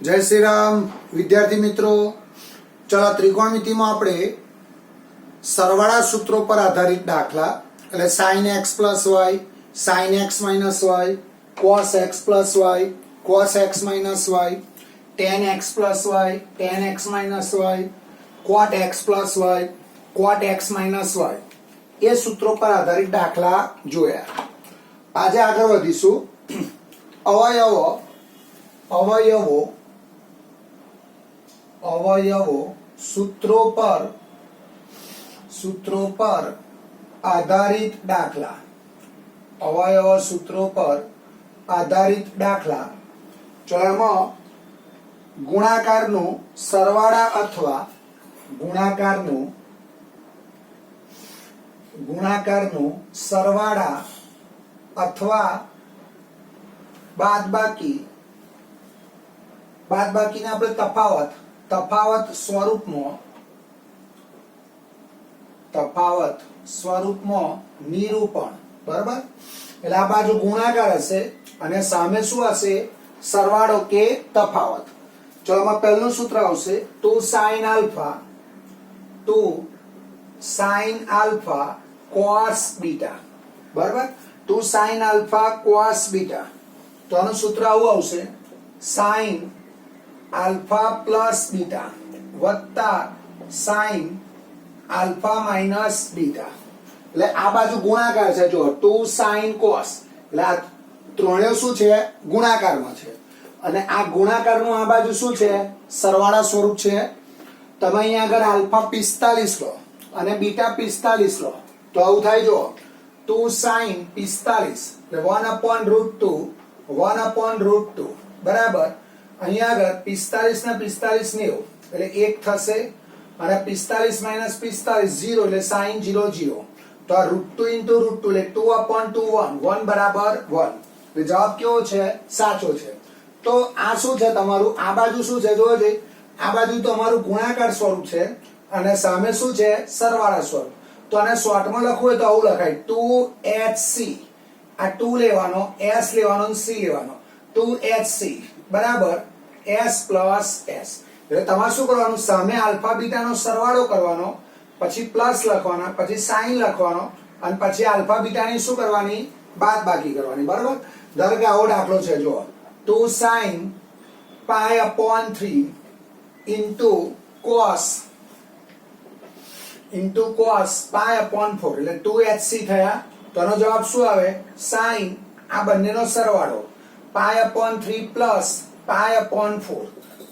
जय श्री राम विद्यार्थी मित्रों, चलो त्रिकोणमिति में આપણે સરવાળા સૂત્રો પર આધારિત દાખલા એટલે sin x + y, sin x - y, cos x + y, cos x - y, tan x + y, tan x - y, cot x + y, cot x - y એ સૂત્રો પર આધારિત દાખલા જોયા। આજે આગળ વધીશું। अवयवो सूत्रों पर आधारित दाखला। अवयव सूत्रों पर आधारित दाखला। चलो गुणाकारनु सरवाळा अथवा गुणाकारनु सरवाळा अथवा बादबाकी ने આપણે તફાવત સ્વરૂપમાં નિરૂપણ। બરાબર, એટલે આ બાજુ ગુણાકાર હશે અને સામે શું હશે? સરવાળો કે તફાવત। ચલો આમાં પહેલું સૂત્ર આવશે 2 sin alpha cos beta। બરાબર, 2 sin alpha cos beta તો આનું સૂત્ર આવું આવશે sin alpha plus beta વત્તા sin alpha minus beta। એટલે આ બાજુ ગુણાકાર છે, જો 2 sin cos એટલે આ ત્રણેય શું છે? ગુણાકારમાં છે અને આ ગુણાકારનું આ બાજુ શું છે? સરવાળા સ્વરૂપ છે। તમે અહીંયા આગળ આલ્ફા 45 લો અને બીટા 45 લો તો આવું થાય। જો 2 sin 45 એટલે 1/√2 બરાબર। અહીંયા આગળ 45 ને 45 90 એટલે 1 થશે અને 45 - 45 0 એટલે sin 0 0 તો આ √2 * √2 એટલે 2/2 1 બરાબર 1 એટલે જવાબ કેવો છે? સાચો છે। તો આ શું છે તમારું? આ બાજુ શું છે? જોજો, આ બાજુ તમારું ગુણાકાર સ્વરૂપ છે અને સામે શું છે? સરવાળા સ્વરૂપ। તો આને શોર્ટમાં લખવું હોય તો આવું લખાય 2hc। આ 2 લેવાનો, s લેવાનો અને c લેવાનો, 2hc બરાબર s + s। એટલે તમારે શું કરવાનું? સામે આલ્ફા બીટા નો સરવાળો કરવાનો, પછી પ્લસ લખવાના, પછી સાઈન લખવાનો અને પછી આલ્ફા બીટા ની શું કરવાની? બાદબાકી કરવાની। બરાબર, ધારો કે આવો દાખલો છે, જો 2 sin pi/3 cos pi/4 એટલે 2hc થયા। તો આનો જવાબ શું આવે? sin આ બંનેનો સરવાળો pi/3 plus pi/4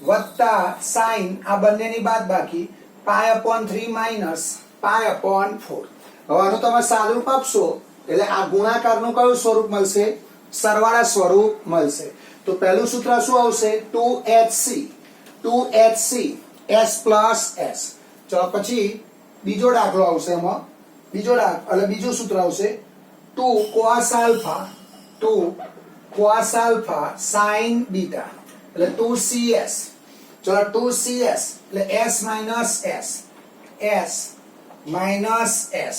વત્તા sin આ બંનેની બાદબાકી pi/3 minus pi/4। હવે આનું તમે સાદુરૂપ આપશો એટલે આ ગુણાકારનું કયું સ્વરૂપ મળશે? સરવાળા સ્વરૂપ મળશે। તો પહેલું સૂત્ર શું આવશે? 2hc s plus s। ચલો પછી બીજો દાખલો આવશે। એમાં બીજું સૂત્ર આવશે 2 cos alpha sin beta એટલે 2cs। ચલો 2cs એટલે s minus s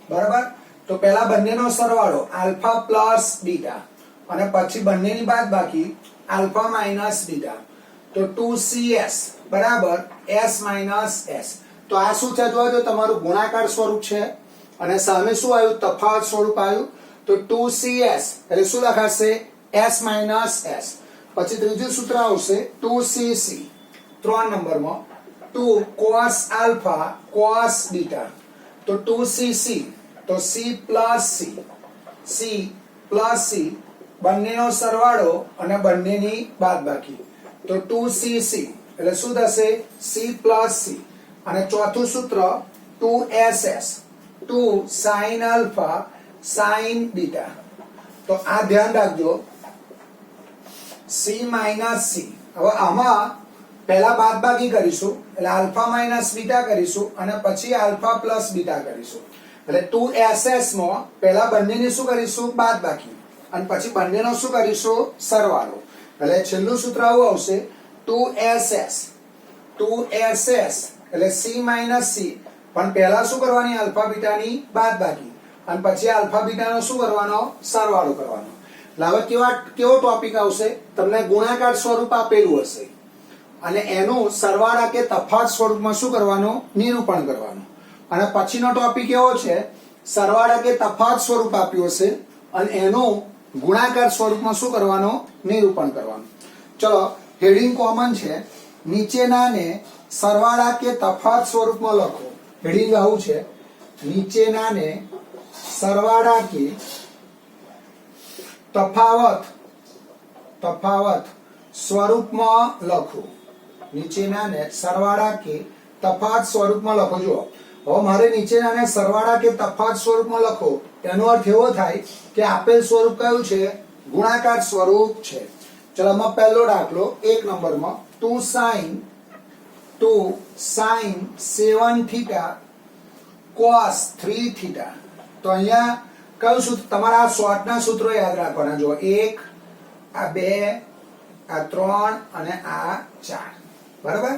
બરાબર। તો પહેલા બંનેનો સરવાળો આલ્ફા પ્લસ બીટા અને પછી બંનેની બાદબાકી આલ્ફા માઇનસ બીટા તો 2cs બરાબર s minus s। તો આ શું છે? જોજો, તમારું ગુણાકાર સ્વરૂપ છે અને સામે શું આવ્યું? તફાવત સ્વરૂપ આવ્યું। તો 2cs એટલે શું લખાશે? s minus s। પછી ત્રીજું સૂત્ર આવશે 2cc 3 નંબરમાં 2 cos alpha cos beta તો 2cc તો c plus c બંનેનો સરવાળો અને બંનેની બાદબાકી તો 2cc એટલે શું થશે? c plus c અને ચોથું સૂત્ર 2ss 2 sin alpha sin beta તો આ ધ્યાન રાખજો c minus c। હવે આમાં પહેલા બાદબાકી કરીશું એટલે આલ્ફા માઇનસ બીટા કરીશું અને પછી આલ્ફા પ્લસ બીટા કરીશું એટલે 2ss માં પહેલા બંનેની શું કરીશું? બાદબાકી અને પછી બંનેનો શું કરીશું? સરવાળો। એટલે છેલ્લું સૂત્ર આવું આવશે 2ss એટલે c minus c પણ પહેલા શું કરવાની? આલ્ફા બીટાની બાદબાકી અને પછી આલ્ફા બીટાનો શું કરવાનો? સરવાળો કરવાનો। હવે કેવો ટોપિક આવશે? તમને ગુણાકાર સ્વરૂપ આપેલું હશે અને એનું સરવાળા કે તફાવત સ્વરૂપમાં શું કરવાનું? નિરૂપણ કરવાનું. અને પછીનો ટોપિક એવો છે, સરવાળા કે તફાવત સ્વરૂપ આપ્યું હશે અને એનું ગુણાકાર સ્વરૂપમાં શું કરવાનું? નિરૂપણ કરવાનું. ચલો, હેડિંગ કોમન છે, નીચેનાને સરવાળા કે તફાવત સ્વરૂપમાં લખો. હેડિંગ આવું છે, નીચેનાને સરવાળા કે તફાવત સ્વરૂપમાં લખો. નીચેનાને સરવાળા કે તફાવત સ્વરૂપમાં લખો. જો હવે મારે નીચેનાને સરવાળા કે તફાવત સ્વરૂપમાં લખો, એનો અર્થ એવો થાય કે આપેલ સ્વરૂપ કયું છે? ગુણાકાર સ્વરૂપ છે. ચલો, આમાં પહેલો દાખલો 1 નંબરમાં 2 sin 7 થીટા cos 3 થીટા. તો અહીંયા કયું સૂત્ર? તમારા આ શોર્ટના સૂત્રો યાદ રાખવાના. જો 1, આ 2, આ 3 અને આ 4. બરાબર?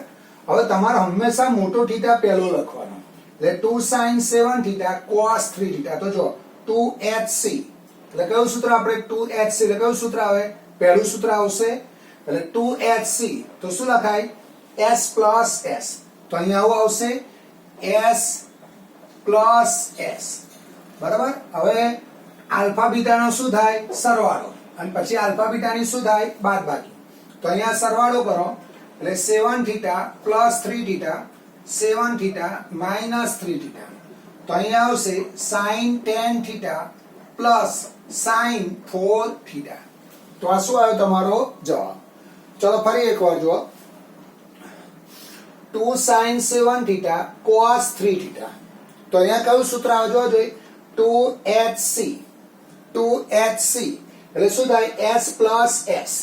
હવે તમારે હંમેશા મોટો થીટા પહેલો લખવાનો. એટલે 2 sin 7 થીટા cos 3 થીટા. તો જો 2hc, એટલે કયું સૂત્ર? આપણે 2hc એટલે કયું સૂત્ર આવે? પહેલું સૂત્ર આવશે. એટલે 2hc તો શું લખાય? s plus s. તો અહીંયા આવું આવશે, s plus s. બરાબર? હવે આલ્ફા બીટાનો શું થાય? સરવાળો. અને પછી આલ્ફા બીટાની શું થાય? બાદબાકી. તો અહીંયા સરવાળો કરો એટલે 7 theta plus 3 theta, 7 theta minus 3 theta. તો અહીંયા આવશે sin 10 theta plus sin 4 theta. તો આ શું આવ્યો તમારો જવાબ? ચલો ફરી એકવાર જુઓ. 2 sin 7 થીટા cos 3 થીટા. તો અહીંયા કયું સૂત્ર આવજો? જોઈએ 2hc. 2hc એટલે શું થાય? s plus s.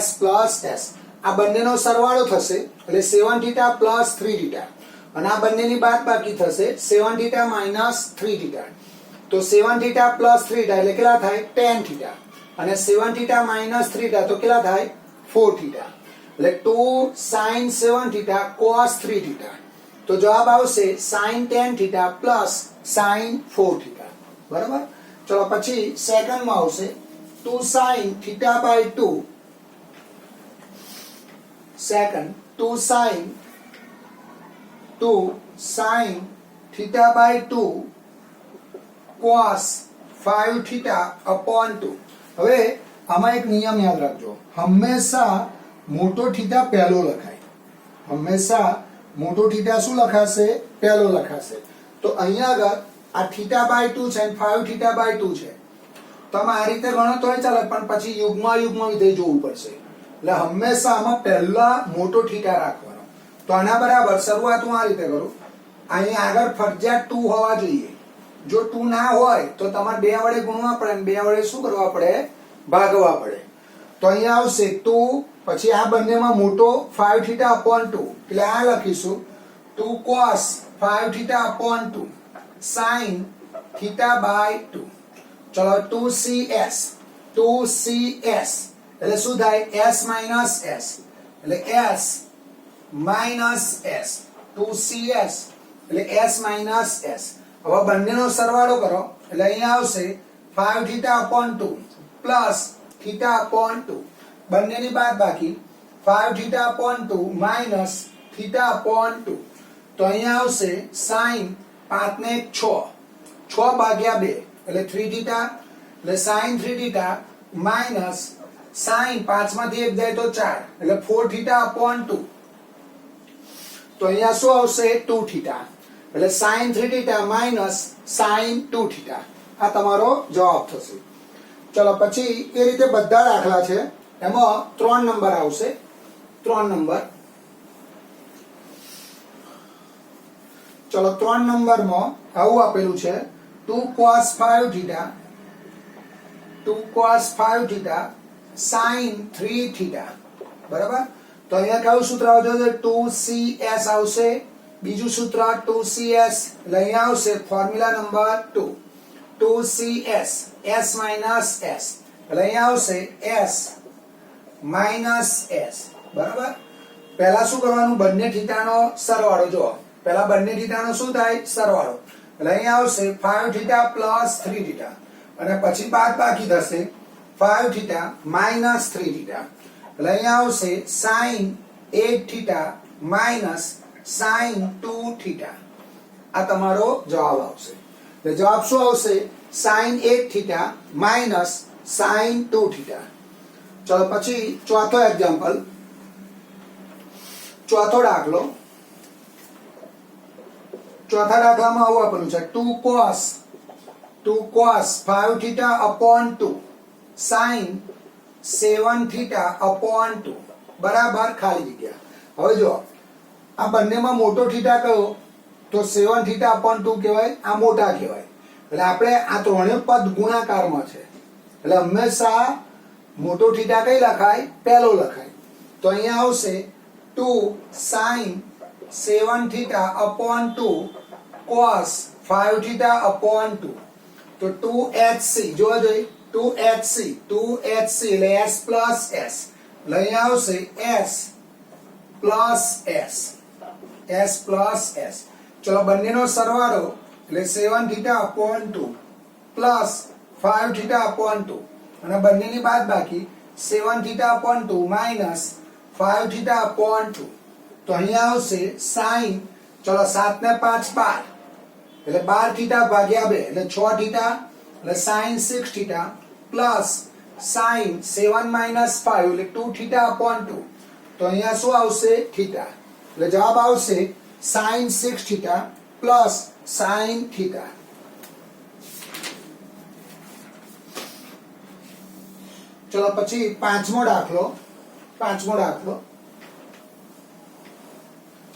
s plus s. આ બંનેનો સરવાળો થશે એટલે 7 થીટા પ્લસ 3 થીટા. અને આ બંનેની બાદબાકી થશે 7 થીટા માઇનસ 3 થીટા. તો 7 થીટા પ્લસ 3 થીટા એટલે કેટલા થાય? 10 થીટા. અને 7 થીટા માઇનસ 3 થીટા તો કેટલા થાય? 4 થીટા. એટલે 2 sin 7 થીટા cos 3 થીટા. તો જવાબ આવશે sin 10 theta plus sin 4 theta. બરાબર? ચલો પછી સેકન્ડમાં આવશે 2 sin theta by 2. Second 2 sin theta by 2 cos 5 theta upon 2. હવે આમાં એક નિયમ યાદ રાખજો, હંમેશા મોટો થીટા પહેલો લખાય. હંમેશા મોટો થીટા શું લખાશે? પહેલો લખાશે. તો અહીંયા આગળ આ થીટા બાય 2 છે અને 5 થીટા બાય 2 છે. તમે આ રીતે ગણો તોય ચાલે, પણ પછી યુગ્મ વિધેય જોવું પડશે. એટલે હંમેશા આમાં પહેલા મોટો થીટા રાખવાનો. તો આના બરાબર શરૂઆત હું આ રીતે કરું. અહીંયા આગળ ફરજિયાત 2 હોવા જોઈએ. જો 2 ના હોય તો તમારે 2 વડે ગુણવા પડે અને 2 વડે શું કરવા પડે? ભાગવા પડે. તો અહીંયા આવશે 2, પછી આ બંનેમાં મોટો 5 થીટા upon 2. એટલે આ લખીશું 2 cos 5 theta upon 2 sin theta by 2. ચલો 2cs. 2cs એટલે શું થાય? s minus s. એટલે s minus s. 2cs એટલે s minus s. હવે બંનેનો સરવાળો કરો એટલે અહીંયા આવશે 5 theta upon 2 plus theta upon 2. બંનેની બાદબાકી 5 theta upon 2 minus theta upon 2. તો અહીંયા આવશે sin 5 ને 6 ભાગ્યા 2 એટલે 3 થીટા. એટલે sin 3 થીટા માઇનસ sin 5 માંથી 1 જાય તો 4 એટલે 4 થીટા upon 2. તો અહીંયા શું આવશે? 2 થીટા. એટલે sin 3 theta minus sin 2 theta. આ તમારો જવાબ થશે. ચલો પછી એ રીતે બધા દાખલા છે, એમાં 3 નંબર આવશે. 3 નંબર. ચલો 3 નંબરમાં આવું આપેલું છે 2 cos 5 થીટા sin 3 થીટા. બરાબર? તો અહીંયા કયું સૂત્ર આવશે? 2cs આવશે. બીજું સૂત્ર 2cs એટલે અહીંયા આવશે formula number 2. 2cs s minus s એટલે અહીંયા આવશે s minus s. બરાબર? પહેલા શું કરવાનું? બંને થીટાનો સરવાળો. જો પહેલા બંને થીટાનો શું થાય? સરવાળો. એટલે અહીંયા આવશે 5 થીટા પ્લસ 3 થીટા અને પછી બાદબાકી થશે 5 થીટા માઇનસ 3 થીટા. એટલે અહીંયા આવશે sin 8 theta minus sine 2 theta. આ તમારો જવાબ આવશે. એટલે જવાબ શું આવશે? Sine 8 theta minus sine 2 theta. ચલો પછી ચોથો એક્ઝામ્પલ, ચોથો દાખલો. ચોથા દાખલામાં આવું આપેલું છે 2 cos 5 theta upon 2 sine 7 theta upon 2 બરાબર ખાલી જગ્યા. હવે જો આ બંનેમાં મોટો થીટા કયો? તો 7 થીટા અપોન 2 કહેવાય, આ મોટા કહેવાય. એટલે આપણે આ ત્રણેય પદ ગુણાકારમાં છે એટલે હંમેશા મોટો થીટા કઈ લખાય? પહેલો લખાય. તો અહીંયા આવશે 2 sin 7 theta upon 2 cos 5 theta upon 2. તો 2hc જોવા જોઈએ 2hc એટલે s પ્લસ s એટલે અહીંયા આવશે s પ્લસ s. ચલો બંનેનો સરવાળો એટલે 7 theta upon 2 plus 5 theta upon 2 અને બંનેની બાદબાકી 7 theta upon 2 minus 5 theta upon 2. તો અહીંયા આવશે સાઇન, ચલો 7 ને 5 12 એટલે 12 થીટા ભાગ્યા 2 એટલે 6 થીટા એટલે sine 6 theta plus sine 7 minus 5 એટલે 2 થીટા અપોન 2. તો અહીંયા શું આવશે? થીટા. એટલે જવાબ આવશે sine 6 theta plus sine theta. ચલો પછી પાંચમો દાખલો.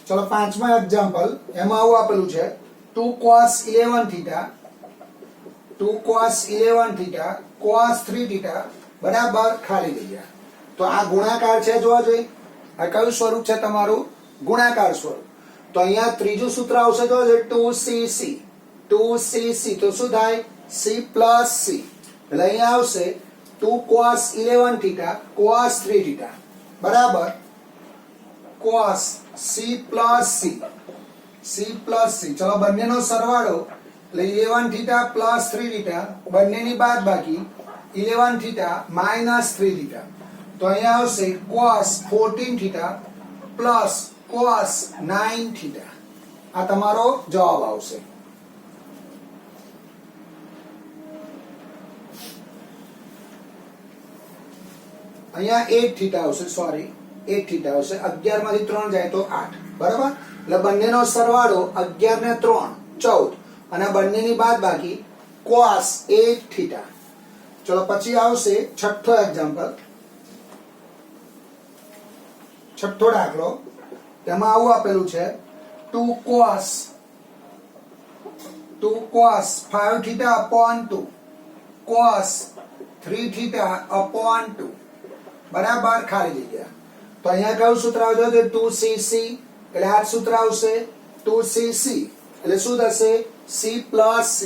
ચલો પાંચમો એક્ઝામ્પલ, એમાં આવું આપેલું છે 2 cos 11 થીટા cos 3 થીટા બરાબર ખાલી જગ્યા. તો આ ગુણાકાર છે જોવા જોઈએ. આ કયું સ્વરૂપ છે તમારું? ગુણાકાર સ્વરૂપ. તો અહીંયા ત્રીજું સૂત્ર આવશે જો 2cc. તો શું થાય? c પ્લસ c એટલે અહીંયા આવશે 2 cos 11 થીટા cos 3 થીટા બરાબર cos c પ્લસ c. ચલો બંનેનો સરવાળો એટલે 11 થીટા પ્લસ 3 થીટા બંનેની બાદબાકી 11 થીટા માઇનસ 3 થીટા. તો અહીંયા આવશે cos 14 theta plus cos 9 theta. આ તમારો જવાબ આવશે. અહીંયા 8 થીટા આવશે, 8 થીટા આવશે. 11 માંથી 3 જાય તો 8 બરાબર. એટલે બંનેનો સરવાળો 11 ને 3 14 અને બંનેની બાદબાકી cos 8 થીટા. ચલો પછી આવશે છઠ્ઠો એક્ઝામ્પલ, છઠ્ઠો દાખલો. તેમાં આવું આપેલું છે 2 cos 5 theta upon 2 cos 3 theta upon 2 બરાબર ખાલી જગ્યા. તો અહીંયા કયું સૂત્ર આવશે? 2cc એટલે આ સૂત્ર આવશે 2cc એટલે શું થશે? c પ્લસ c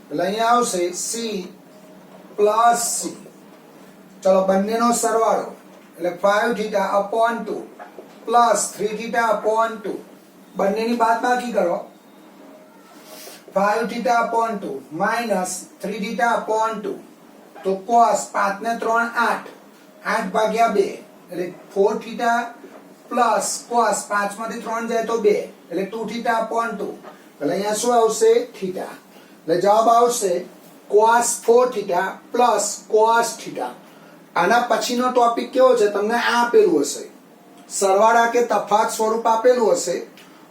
એટલે અહીંયા આવશે c પ્લસ c. ચલો બંનેનો સરવાળો એટલે 5 theta upon 2 plus 3 theta upon 2 બંનેની બાદબાકી કરો 5 theta upon 2 minus 3 theta upon 2. તો cos 5 ને 3 8 ભાગ્યા 2 એટલે 4 થીટા પ્લસ cos 5 માંથી 3 જાય તો 2 એટલે 2 થીટા અપોન 2 એટલે અહીંયા શું આવશે? થીટા. એટલે જવાબ આવશે cos 4 theta plus cos theta. આના પછીનો ટોપિક કેવો છે? તમને આ આપેલું હશે, સરવાળા કે તફાત સ્વરૂપ આપેલું હશે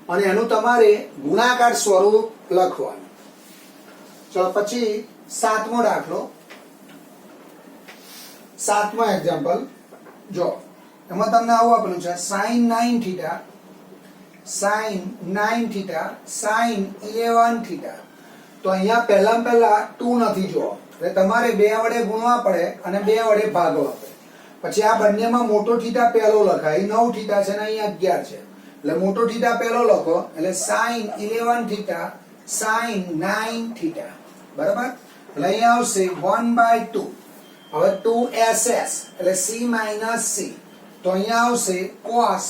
અને એનું તમારે ગુણાકાર સ્વરૂપ લખવાનું. ચલો પછી સાતમો દાખલો, સાતમો એક્ઝામ્પલ જો. એમાં તમને આવું આપેલું છે sin 9 થીટા sin 11 થીટા. તો અહીંયા પહેલા 2 નથી જો એટલે તમારે 2 વડે ગુણવા પડે અને 2 વડે ભાગવા પડે. પછી આ બંનેમાં મોટો થીટા પહેલો લખાય. 9 થીટા છે ને અહીંયા 11 છે એટલે મોટો થીટા પહેલો લખો એટલે sin 11 થીટા sin 9 થીટા બરાબર. એટલે અહીંયા આવશે 1/2. હવે 2ss એટલે c માઇનસ c. તો અહીંયા આવશે cos,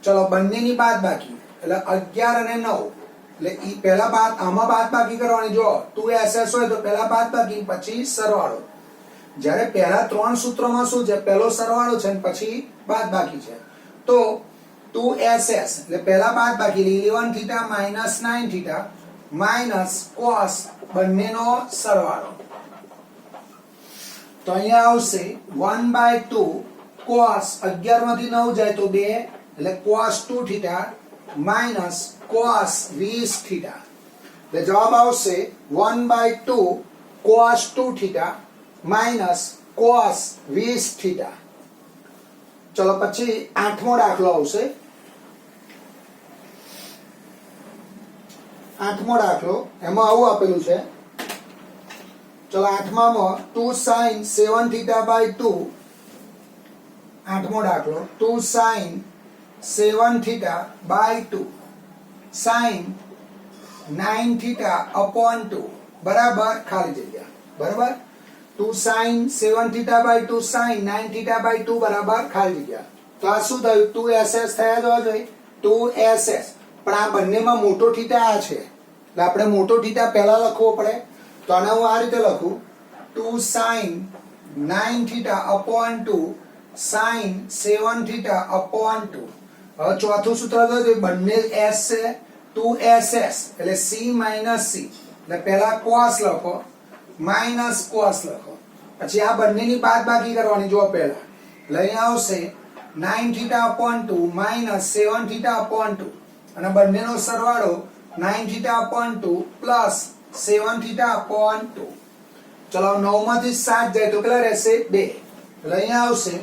ચલો બંનેની બાદબાકી એટલે 11 અને 9 એટલે ઈ પહેલા આમાં બાદબાકી કરવાની. જો 2ss હોય તો પહેલા બાદબાકી પછી સરવાળો. જ્યારે પહેલા 3 સૂત્રોમાં શું છે? પહેલો સરવાળો છે અને પછી બાદબાકી છે. તો 2ss એટલે પહેલા બાદ બાકી 11 theta minus 9 theta minus cos બંનેનો સરવાળો તો અહીંયા આવશે 1/2 cos 11 માંથી 9 જાય તો 2 એટલે cos 2 theta minus cos 20 theta એટલે જવાબ આવશે 1/2 cos 2 theta minus cos 20 theta ચલો પછી આઠમો દાખલો આવશે આઠમો દાખલો એમાં આવું આપેલું છે ચલો આઠમામાં 2 sin 7 theta by 2 આઠમો દાખલો 2 sin 7 theta by 2 sin 9 theta upon 2 બરાબર ખાલી જગ્યા બરાબર 2 sin 7 theta by 2 sin 9 theta by 2 બરાબર ખાલી જગ્યા તો આ શું થયું 2ss થયા જવા જોઈએ 2ss પણ આ બંનેમાં મોટો થીટા આ છે એટલે આપણે મોટો થીટા પહેલા લખવો પડે તો આને હું આ રીતે લખું 2 sin 9 theta upon 2 sin 7 theta upon 2 હવે ચોથું સૂત્ર છે બંને s છે 2ss એટલે c minus c એટલે પહેલા cos લખો minus cos લખો પછી આ બંનેની બાદબાકી કરવાની જો પહેલા એટલે અહીંયા આવશે 9 theta upon 2 minus 7 theta upon 2 અને બંનેનો સરવાળો 9 theta upon 2 plus 7 theta upon 2 ચલો 9 માંથી 7 જાય તો કેટલા રહેશે 2 એટલે અહીંયા આવશે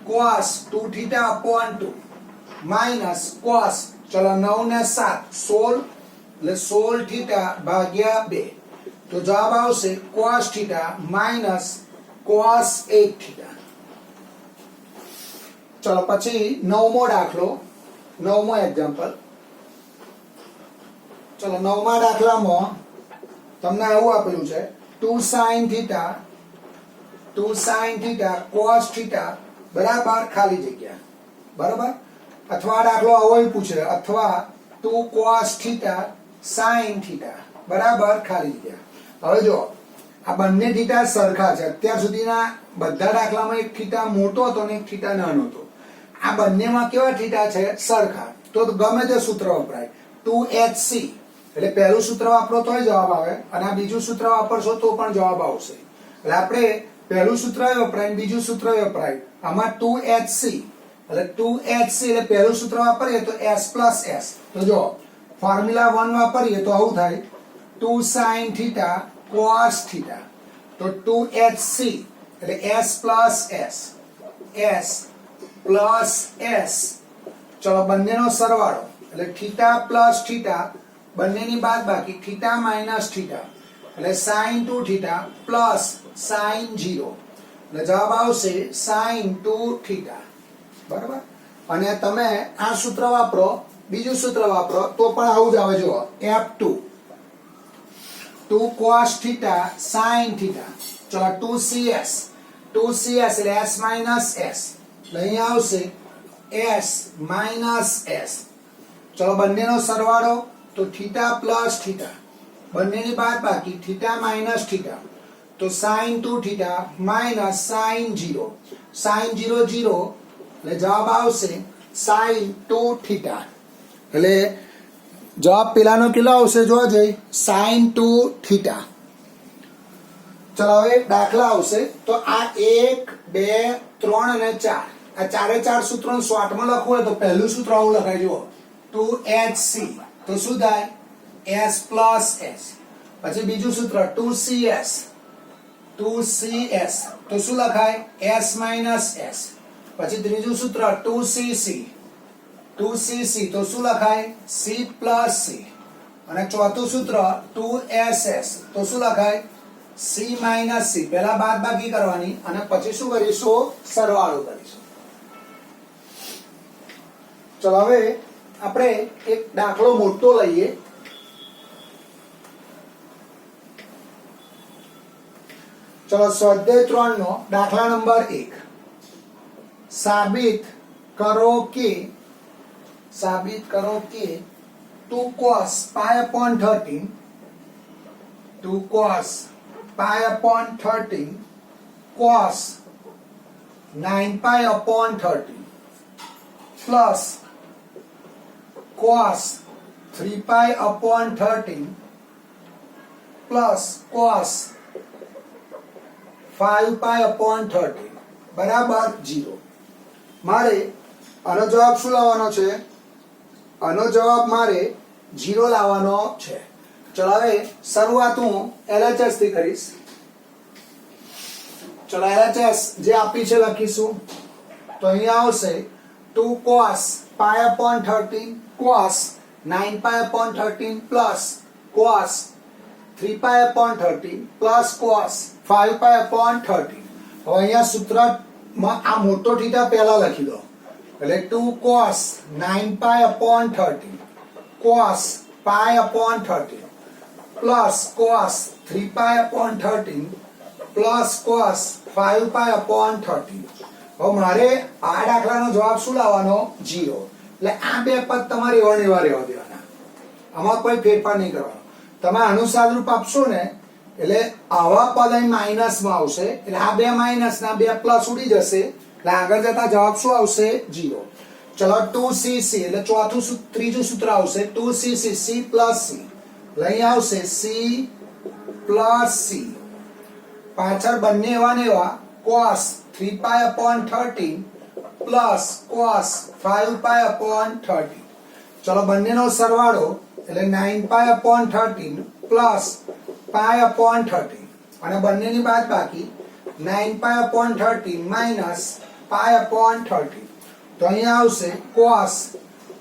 cos 2 theta upon 2 minus cos ચલો 9 ને 7 16 એટલે 16 theta ભાગ્યા 2 તો જવાબ આવશે cos theta minus cos 8 theta ચલો પછી નવમો દાખલો નવમો એક્ઝામ્પલ ચલો નવમા દાખલામાં તમને આવું આપેલું છે 2 sin theta cos theta બરાબર ખાલી જગ્યા બરાબર અથવા દાખલો આવો પૂછે અથવા 2 cos theta sin theta બરાબર ખાલી જગ્યા હવે જો આ બંને થીટા સરખા છે અત્યાર સુધીના બધા દાખલામાં એક થીટા મોટો હતો અને એક થીટા નાનો હતો આ બંનેમાં કેવા થીટા છે સરખા તો ગમે તે સૂત્ર વપરાય 2hc એટલે પહેલું સૂત્ર વાપરો તોય જવાબ આવે અને આ બીજું સૂત્ર વાપરશો તો પણ જવાબ આવશે એટલે આપણે પહેલું સૂત્ર વપરાય બીજું સૂત્ર વપરાય આમાં 2hc એટલે 2hc એટલે પહેલું સૂત્ર વાપરીએ તો s plus s તો જો ફોર્મ્યુલા 1 વાપરીએ તો આવું થાય 2 sin theta cos theta તો 2hc એટલે s plus s s plus s ચલો બંનેનો સરવાળો એટલે થીટા પ્લસ થીટા બંનેની બાદબાકી થીટા માઇનસ થીટા એટલે sin 2 થીટા પ્લસ sin 0 એટલે જવાબ આવશે sin 2 થીટા બરાબર અને તમે આ સૂત્ર વાપરો બીજું સૂત્ર વાપરો તો પણ આવું જ આવે જુઓ f2 2 cos theta sin theta ચલો 2cs એટલે s minus s એટલે અહીંયા આવશે s minus s ચલો બંનેનો સરવાળો તો થીટા પ્લસ થીટા બંનેની બાદબાકી થીટા માઇનસ થીટા તો sin 2 theta minus sin 0 sin 0 0 એટલે જવાબ આવશે sin 2 થીટા એટલે જવાબ પેલાનો કેટલો આવશે જોવા જઈએ sin 2 થીટા ચલો હવે દાખલા આવશે તો આ 1 2 3 અને 4 આ ચારે ચાર સૂત્રો શોર્ટમાં લખવું હોય તો પહેલું સૂત્ર આવું લખાય જુઓ 2hc તો શું થાય s plus s પછી બીજું સૂત્ર 2cs તો શું લખાય s minus s પછી ત્રીજું સૂત્ર 2cc તો શું લખાય c plus c અને ચોથું સૂત્ર 2ss તો શું લખાય c minus c પહેલા બાદબાકી કરવાની અને પછી શું કરીશું સરવાળો કરીશું ચલો હવે આપણે એક દાખલો મોટો લઈએ ચલો સ્વાધ્યાય 3 નો દાખલા નંબર 1 સાબિત કરો કે 2 cos pi upon 13 cos 9 pi upon 13 plus cos 3 pi upon 13 plus cos 5 pi upon 13 બરાબર 0. મારે આનો જવાબ શું લાવવાનો છે? આનો જવાબ મારે 0 લાવવાનો છે. ચલો હવે શરૂઆત હું LHS થી કરીશ. ચલો LHS જે આપી છે લખીશું. તો અહીંયા આવશે 2 cos pi upon 13 cos 9 pi upon 13 plus cos 3 pi upon 13 plus cos 5 pi upon 13. હવે અહીંયા સૂત્રમાં આ મોટો થીટા પહેલા લખી દો. એટલે 2 cos 9 pi upon 13 cos pi upon 13 plus cos 3 pi upon 13 plus cos 5 pi upon 13. હવે મારે આ દાખલાનો જવાબ શું લાવવાનો? 0. એટલે આ બે પદ તમારે એવા ને એવા રહેવા દેવાના. આમાં કોઈ ફેરફાર નહીં કરવાનો. તમે આનું સાદુરૂપ આપશો ને એટલે આવા પદ અહીં માઇનસમાં આવશે. એટલે આ બે માઇનસ ના બે પ્લસ ઉડી જશે. એટલે આગળ જતા જવાબ શું આવશે? 0. ચલો 2cc એટલે ત્રીજું સૂત્ર આવશે 2cc c plus c. એટલે અહીં આવશે c plus c. પાછળ બંને એવા ને એવા cos 3 pi upon 13 plus cos 5 pi upon 13. ચલો બંનેનો સરવાળો એટલે 9 pi upon 13 plus pi upon 13 અને બંનેની બાદબાકી 9 pi upon 13 minus pi upon 13. તો અહીંયા આવશે cos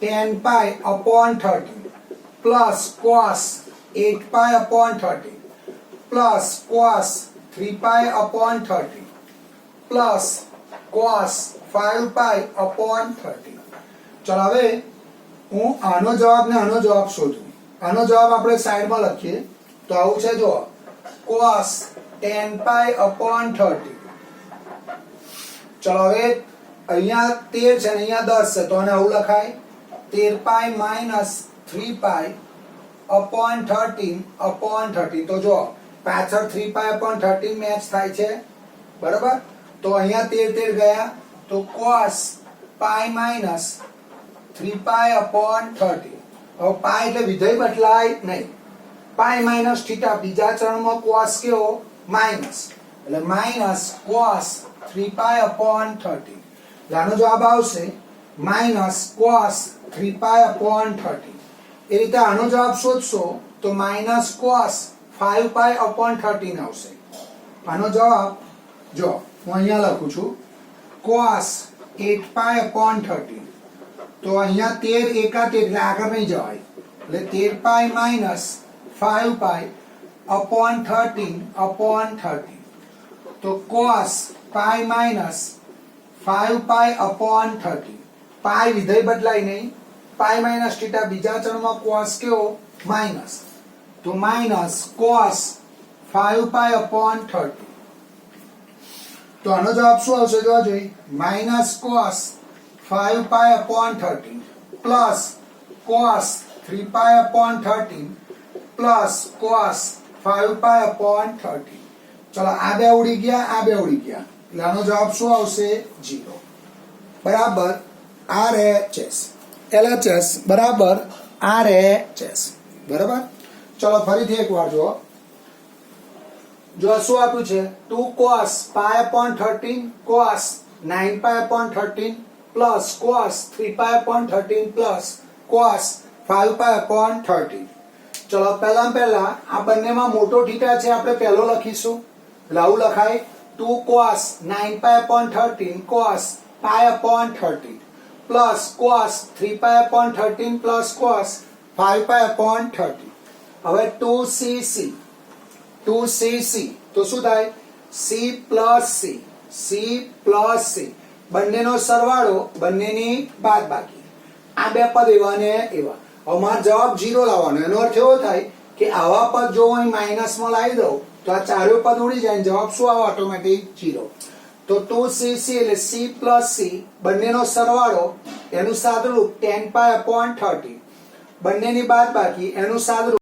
10 pi upon 13 plus cos 8 pi upon 13 plus cos 3 pi upon 13 plus cos 5 pi upon 13. ચલો હવે હું આનો જવાબ ને આનો જવાબ શોધું. આનો જવાબ આપણે સાઈડમાં લખીએ. તો આવું છે જો cos 10 pi upon 13. ચલો હવે અહીંયા 13 છે ને અહીંયા 10 છે તો આને આવું લખાય 13 pi minus 3 pi upon 13 upon 13. તો જો પાછળ 3 pi upon 13 મેચ થાય છે બરાબર. તો અહીંયા 13 ગયા તો cos pi minus 3 pi upon 13. હવે પાઈ એટલે વિધેય બદલાય નહીં. પાઈ માઇનસ થીટા બીજા ચરણમાં cos કેવો? માઇનસ. એટલે માઇનસ cos 3 pi upon 13. આનો જવાબ આવશે માઇનસ cos 3 pi upon 13. એ રીતે આનો જવાબ શોધશો તો માઇનસ cos 5 pi upon 13 આવશે. આનો જવાબ જો હું અહીંયા લખું છું cos 8 pi upon 13. તો અહીંયા 13 એકા 13 એટલે આગળ નહીં જવાય. એટલે 13 pi minus 5 pi upon 13 upon 13. તો cos pi minus 5 pi upon 13. પાઈ વિધેય બદલાય નહીં. પાઈ માઇનસ થીટા બીજા ચરણમાં cos કેવો? માઇનસ. તો માઇનસ cos 5 pi upon 13. તો આનો જવાબ શું આવશે? જોવા જોઈએ minus cos 5 pi upon 13 plus cos 3 pi upon 13 plus cos 5 pi upon 13. ચલો આ બે ઉડી ગયા, આ બે ઉડી ગયા. એટલે આનો જવાબ શું આવશે? 0. બરાબર RHS. LHS બરાબર RHS. બરાબર. ચલો ફરીથી એકવાર જુઓ. જો શું આપ્યું છે 2 cos pi upon 13 cos 9 pi upon 13 plus cos 3 pi upon 13 plus cos 5 pi upon 13. ચલો પહેલા આ બંનેમાં મોટો થીટા છે આપણે પહેલો લખીશું. એટલે આવું લખાય 2 cos 9 pi upon 13 cos pi upon 13 plus cos 3 pi upon 13 plus cos 5 pi upon 13. હવે 2cc તો શું થાય? c plus c બંનેનો સરવાળો બંનેની બાદબાકી. આ બે પદ એવા ને એવા. હવે મારો જવાબ 0 લાવવાનો. એનો અર્થ એવો થાય કે આવા પદ જો હું માઇનસમાં લાવી દઉં તો આ ચારેય પદ ઉડી જાય. જવાબ શું આવે? ઓટોમેટિક 0. તો 2cc એટલે c plus c બંનેનો સરવાળો એનું સાદુરૂપ 10 pi upon 13. બંનેની બાદબાકી એનું સાદુરૂપ